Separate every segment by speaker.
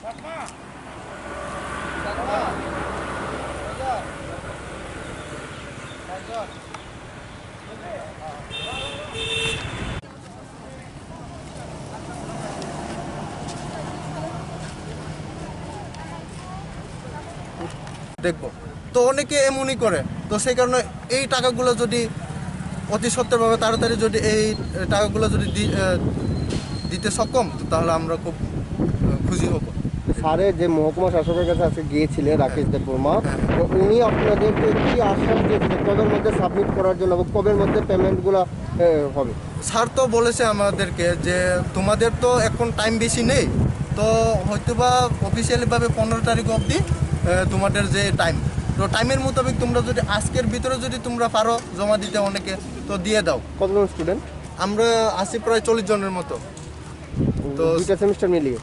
Speaker 1: দেখবো তো অনেকে এমনই করে, তো সেই কারণে এই টাকাগুলো যদি অতি সত্ত্বরভাবে তাড়াতাড়ি যদি এই টাকাগুলো যদি দিতে সক্ষম, তাহলে আমরা খুব খুশি হব।
Speaker 2: স্যারের যে মহকুমা শাসকের কাছে আজকে গিয়েছিলেন রাকেশ দেববর্মা, তো উনি আপনাদেরকে কি আশ্বাস দিয়েছিলেন কবের মধ্যে সাবমিট করার জন্য এবং কবের মধ্যে পেমেন্টগুলো হবে?
Speaker 1: স্যার তো বলেছে আমাদেরকে যে তোমাদের তো এখন টাইম বেশি নেই, তো হয়তোবা অফিসিয়ালিভাবে 15 তারিখ অবধি তোমাদের যে টাইম, তো টাইমের মোতাবেক তোমরা যদি আজকের ভিতরে যদি তোমরা পারো জমা দিতে অনেকে, তো দিয়ে দাও।
Speaker 2: কতজন স্টুডেন্ট?
Speaker 1: আমরা আছি প্রায় 40 জনের মতো। তো
Speaker 2: দুইটা সেমিস্টার মিলিয়ে?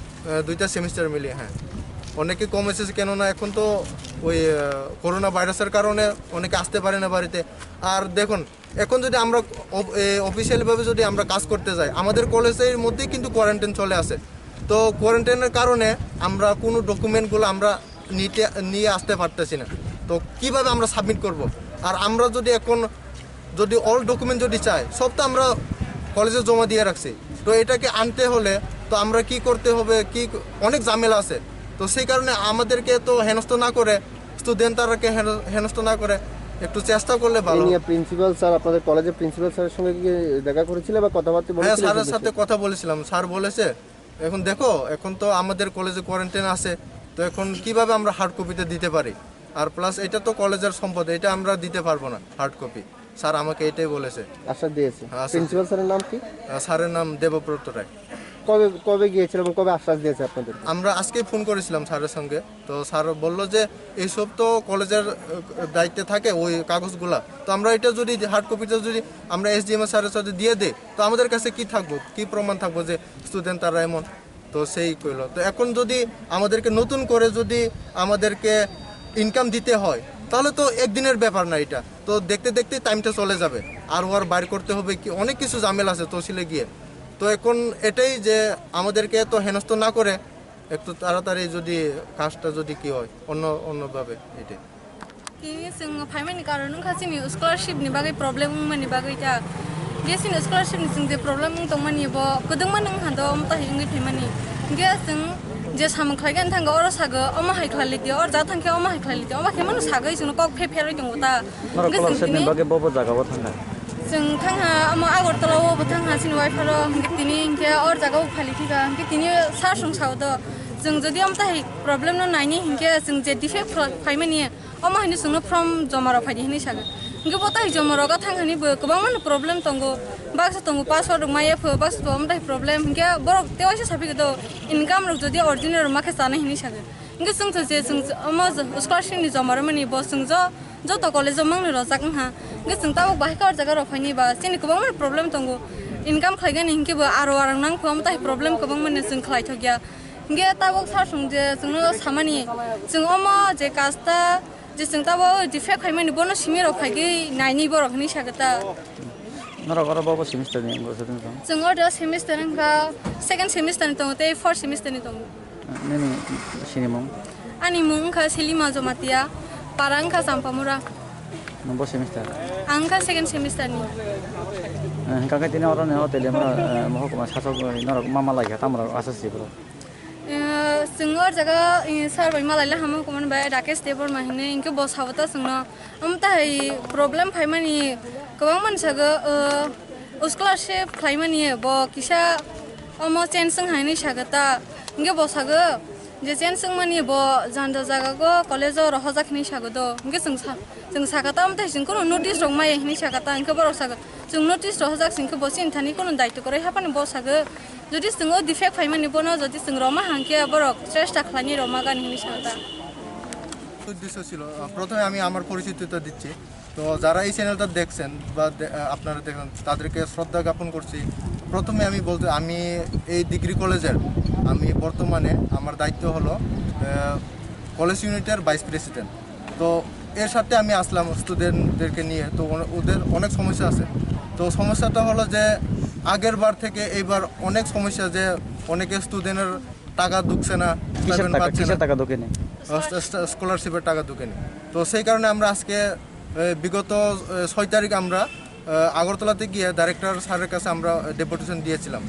Speaker 1: দুইটা সেমিস্টার মিলিয়ে, হ্যাঁ। অনেকে কম এসেছে, কেননা এখন তো ওই করোনা ভাইরাসের কারণে অনেকে আসতে পারে না বাড়িতে। আর দেখুন, এখন যদি আমরা অফিসিয়ালিভাবে যদি আমরা কাজ করতে যাই, আমাদের কলেজের মধ্যেই কিন্তু কোয়ারেন্টাইন চলে আসে। তো কোয়ারেন্টাইনের কারণে আমরা কোনো ডকুমেন্টগুলো আমরা নিয়ে আসতে পারতেছি না। তো কিভাবে আমরা সাবমিট করব? আর আমরা যদি এখন যদি অল ডকুমেন্ট যদি চাই, সব তো আমরা কলেজে জমা দিয়ে রাখছি, তো এটাকে আনতে হলে তো আমরা কি করতে হবে, কি অনেক ঝামেলা আছে। তো সেই কারণে আমাদেরকে তো হেনস্থ না করে, স্টুডেন্টদেরকে হেনস্থ না করে একটু চেষ্টা করলে ভালো।
Speaker 2: প্রিন্সিপাল স্যার, আপনাদের কলেজের প্রিন্সিপাল স্যারের সঙ্গে কি দেখা করেছিল বা কথাবার্তা বলেছিলেন?
Speaker 1: হ্যাঁ, স্যারের সাথে কথা বলেছিলাম। স্যার বলেছে এখন দেখো, এখন তো আমাদের কলেজে কোয়ারেন্টাইন আছে, তো এখন কিভাবে আমরা হার্ড কপিতে দিতে পারি, আর প্লাস এটা তো কলেজের সম্পদ, এটা আমরা দিতে পারবো না হার্ড কপি। স্যার আমাকে এটাই বলেছে,
Speaker 2: আশ্বাস দিয়েছে। প্রিন্সিপাল স্যারের নাম কি?
Speaker 1: স্যারের নাম দেবব্রত রায়।
Speaker 2: কবে কবে গিয়েছিল এবং কবে আশ্বাস দিয়েছে আপনাদের?
Speaker 1: আমরা আজকে ফোন করেছিলাম স্যারের সঙ্গে, তো স্যার বললো যে এইসব তো কলেজের দায়িত্বে থাকে ওই কাগজগুলা, তো আমরা এটা যদি হার্ড কপিটা যদি আমরা এসডিএম স্যারের সাথে দিয়ে দিই, তো আমাদের কাছে কি থাকবো, কি প্রমাণ থাকবো যে স্টুডেন্ট তারা এমন। তো সেই কইলো, তো এখন যদি আমাদেরকে নতুন করে যদি আমাদেরকে ইনকাম দিতে হয়, তাহলে তো একদিনের ব্যাপার না, এটা তো দেখতে দেখতে টাইমটা চলে যাবে, আর ওর বাইর করতে হবে, কি অনেক কিছু ঝামেলা আছে তহসিলে গিয়ে। তো এখন এটাই যে আমাদেরকে এত হেনস্থ না করে একটু তাড়াতাড়ি যদি কাজটা যদি কি হয় অন্যভাবে এটাই।
Speaker 3: जों फाइमानि कारण खासिनि स्कलारशिपनि बागै प्रब्लेम मानि बागै दा गेसिनि स्कलारशिपनि जों जे प्रब्लेम दंमानि ब गोदोंमोन नों हादो मता हिंगै थैमानि गे जों जे सामन खायगान थांगो अर सागो अमा हाइख्लालि दियो अर जा थांखे अमा हाइख्लालि दियो अमा खेमन सागै जों कक फेफेरै दङ दा
Speaker 4: स्कलारशिपनि बागै बबे जागायाव थांगा
Speaker 3: जों थांहा अमा आगरतलाव थांहा सिनि वाइफारो तिनि हिंखे अर जागायाव फालिथिगा हिंखे तिनि सारसं सावदो जों जदि अमता प्रब्लेम न नायनि हिंखे जों जे डिफेक्ट फाइमानि अमा हिनि जोंनो फर्म जमाराव फायदि हिनि सागो हिंखे बता जमाराव गा थांहानि गोबां मान प्रब्लेम दंगो बाक्स दंगो पासवर्ड मायफ बाक्स अमता प्रब्लेम हिंखे बर तेवाइसे साफिगो इनकाम रक जदि अर्डिनर माखे जानाय हिनि सागो हिंखे जों जे जों अमा स्कलारशिपनि जमाराव मानि बस जों जत कलेजाव मांनो रजाक हा हिंखे जों ताव बाहायका जागाराव फायनि बा सिनि गोबां मान प्रब्लेम दंगो इनकाम खायगान हिंखेबो आरो आरां नांखो अमता प्रब्लेम गोबां मान जों खालायथगिया हिंखे ताव सारसं जे जोंनो सामानि जों अमा जे कास्टा जे जों ताव डिफेक्ट खायमानि बनो सिमिराव फायगै नायनि बरकनि सागता
Speaker 4: नरगरा बाबा सेमिस्टार नि गसदों
Speaker 3: जों अदा सेमिस्टार का सेकेन्ड सेमिस्टार नि दङ ते फर्स्ट सेमिस्टार नि दङ
Speaker 4: ननि सिनेमं
Speaker 3: आनि मुं का सेलिमा जमातिया पारां का सामपामुरा
Speaker 4: नम्बर सेमिस्टार
Speaker 3: आंका सेकेन्ड सेमिस्टार नि
Speaker 4: काका तिने अरन होटेल म महकुमा शासक नरक मामा लागिया तामरा आसासि ब्रो
Speaker 3: जों अर जागा सार बाय मालायला हामो कमन बाय राकेश देबबर्मा हिने इनके बस हावता जोंनो अमताय प्रब्लेम फायमानि गोबां मानसागो स्कलारशिप फायमानि ब किसा अमो चेन्सं हायनि सागता इनके बसागो जे चेन्सं मानि ब जान्दा जागागो कलेजाव रहजाखनि सागदो इनके जों सागता अमताय जों कोनो नोटिस रक माय हिनि सागता इनके बरक सागो जों नोटिस रहजाक सिंके बसिन थानि कोनो दायित्व करे हापानि बसागो যদি जोङो डिफेक्ट फाइमानि बनो যদি जों রমা হাंके বরক চেষ্টা খালানি রমা গান হিনি সাগতা
Speaker 1: উদ্দেশ্য ছিল প্রথমে আমি আমার পরিচিতিটা দিচ্ছি। তো যারা এই চ্যানেলটা দেখছেন বা আপনারা দেখেন তাদেরকে শ্রদ্ধা জ্ঞাপন করছি। প্রথমে আমি বলতে আমি এই ডিগ্রি কলেজের আমি বর্তমানে আমার দায়িত্ব হলো কলেজ ইউনিটের ভাইস প্রেসিডেন্ট। তো এর সাথে আমি আসলাম স্টুডেন্টদেরকে নিয়ে। তো ওদের অনেক সমস্যা আছে। তো সমস্যাটা হলো যে আগের বার থেকে এইবার অনেক সমস্যা, যে অনেকে স্টুডেন্টের টাকা ঢুকছে না,
Speaker 4: কিসের
Speaker 1: stipend
Speaker 4: টাকা
Speaker 1: পাচ্ছে
Speaker 4: কিসের
Speaker 1: না,
Speaker 4: টাকা ঢোকেনি?
Speaker 1: স্কলারশিপের টাকা ঢুকেনি। তো সেই কারণে আমরা আজকে বিগত 6 তারিখ আমরা আগরতলাতে গিয়ে ডাইরেক্টর স্যারের কাছে আমরা ডেপুটেশন দিয়েছিলাম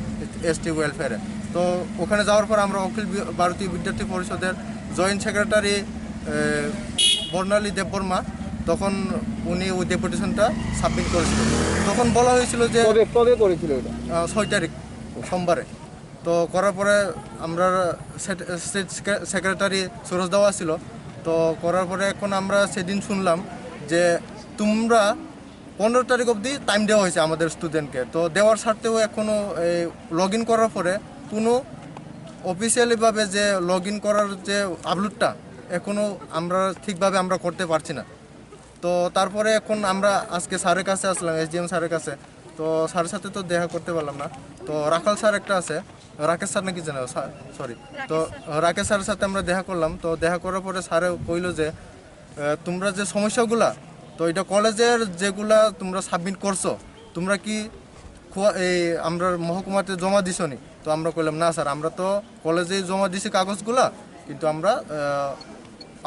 Speaker 1: এসটি ওয়েলফেয়ারে। তো ওখানে যাওয়ার পর আমরা অখিল ভারতীয় বিদ্যার্থী পরিষদের জয়েন্ট সেক্রেটারি বর্ণালী দেববর্মা, তখন উনি ওই ডেপুটেশনটা সাবমিট করেছিলেন। তখন বলা হয়েছিল যে
Speaker 2: কবে কবে করেছিল এটা?
Speaker 1: 6 তারিখ সোমবারে। তো করার পরে আমরা স্টেট সেক্রেটারি সুরজ দাওয়া ছিল। তো করার পরে এখন আমরা সেদিন শুনলাম যে তোমরা 15 তারিখ অবধি টাইম দেওয়া হয়েছে আমাদের স্টুডেন্টকে। তো দেওয়ার স্বার্থেও এখনও লগ ইন করার পরে কোনো অফিসিয়ালিভাবে যে লগ ইন করার যে আপলোডটা এখনও আমরা ঠিকভাবে আমরা করতে পারছি না। তো তারপরে এখন আমরা আজকে স্যারের কাছে আসলাম, এসডিএম স্যারের কাছে। তো স্যারের সাথে তো দেখা করতে পারলাম না। তো রাখাল স্যার একটা আছে, রাকেশ স্যার নাকি জানো, সরি। তো রাকেশ স্যারের সাথে আমরা দেখা করলাম। তো দেখা করার পরে স্যারে কইলো যে তোমরা যে সমস্যাগুলা, তো এটা কলেজের যেগুলা তোমরা সাবমিট করছো, তোমরা কি এই আমরা মহকুমাতে জমা দিছো নি? তো আমরা কইলাম না স্যার, আমরা তো কলেজে জমা দিছি কাগজগুলা, কিন্তু আমরা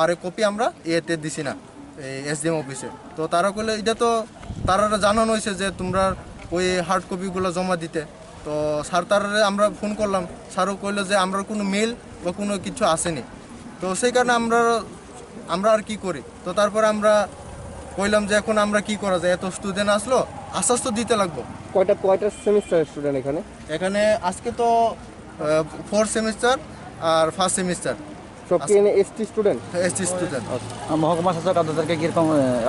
Speaker 1: আরেক কপি আমরা এতে দিছি না, এই এসডিএম অফিসে। তো তারা কইলে এটা তো তারা জানানো হয়েছে যে তোমরা ওই হার্ড কপিগুলো জমা দিতে। তো স্যার তারা আমরা ফোন করলাম, স্যারও কইলো যে আমরা কোনো মেল বা কোনো কিছু আসেনি। তো সেই কারণে আমরা আর কি করি। তো তারপরে আমরা কইলাম যে এখন আমরা কি করা যায়, এত স্টুডেন্ট আসলো, আশ্বাস তো দিতে লাগবো।
Speaker 2: কয়টা সেমিস্টারের স্টুডেন্ট এখানে?
Speaker 1: এখানে আজকে তো 4th সেমিস্টার আর 1st সেমিস্টার
Speaker 2: সব কি এসটি স্টুডেন্ট?
Speaker 1: ST student.
Speaker 4: মহকুমা শাসক আপনাদেরকে কিরকম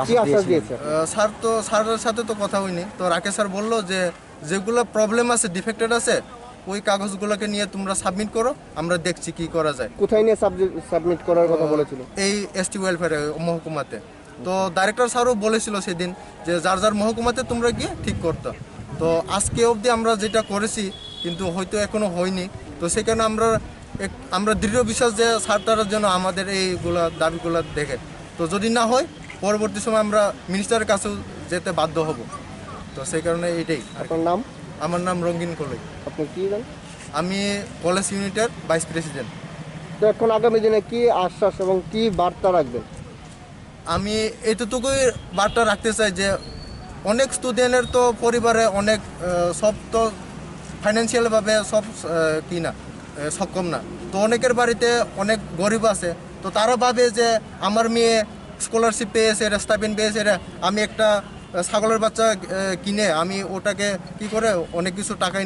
Speaker 2: কি
Speaker 4: আশ্বাস
Speaker 2: আশ্বাস
Speaker 4: দিয়েছে?
Speaker 2: দিয়েছে?
Speaker 1: স্যার তো স্যারের সাথে তো কথা হয়নি। তো রাকেশ স্যার বললো যে যেগুলো প্রবলেম আছে, ডিফেক্টেড আছে, ওই কাগজগুলোকে নিয়ে তোমরা সাবমিট করো, আমরা দেখছি কি করা যায়।
Speaker 2: কোথায় নিয়ে সাবমিট করার কথা বলেছিল?
Speaker 1: এই এসটি ওয়েলফেয়ারে মহকুমাতে। তো ডাইরেক্টর স্যারও বলেছিল সেদিন যে যার যার মহকুমাতে তোমরা গিয়ে ঠিক করতো। তো আজকে অবধি আমরা যেটা করেছি, কিন্তু হয়তো এখনো হয়নি। তো সেখানে আমরা দৃঢ় বিশ্বাস যে স্যার তারা যেন আমাদের এইগুলা দাবিগুলো দেখে। তো যদি না হয় পরবর্তী সময় আমরা মিনিস্টারের কাছেও যেতে বাধ্য হব। তো সেই কারণে এটাই।
Speaker 2: আপনার নাম?
Speaker 1: আমার নাম রঙ্গিন কলই,
Speaker 2: আপনি কি জানেন?
Speaker 1: আমি কলেজ ইউনিটের ভাইস প্রেসিডেন্ট।
Speaker 2: তো এখন আগামী দিনে কি আশ্বাস এবং কি বার্তা রাখবেন?
Speaker 1: আমি এতটুকুই বার্তা রাখতে চাই যে অনেক স্টুডেন্টের তো পরিবারে অনেক সব তো ফাইন্যান্সিয়ালভাবে সব কি না সক্ষম না। তো অনেকের বাড়িতে অনেক গরিব আছে। তো তারা ভাবে যে আমার মেয়ে স্কলারশিপ পেয়েছে, স্টাইপেন্ড পেয়েছে, আমি একটা ছাগলের বাচ্চা কিনে আমি ওটাকে কি করে অনেক কিছু টাকা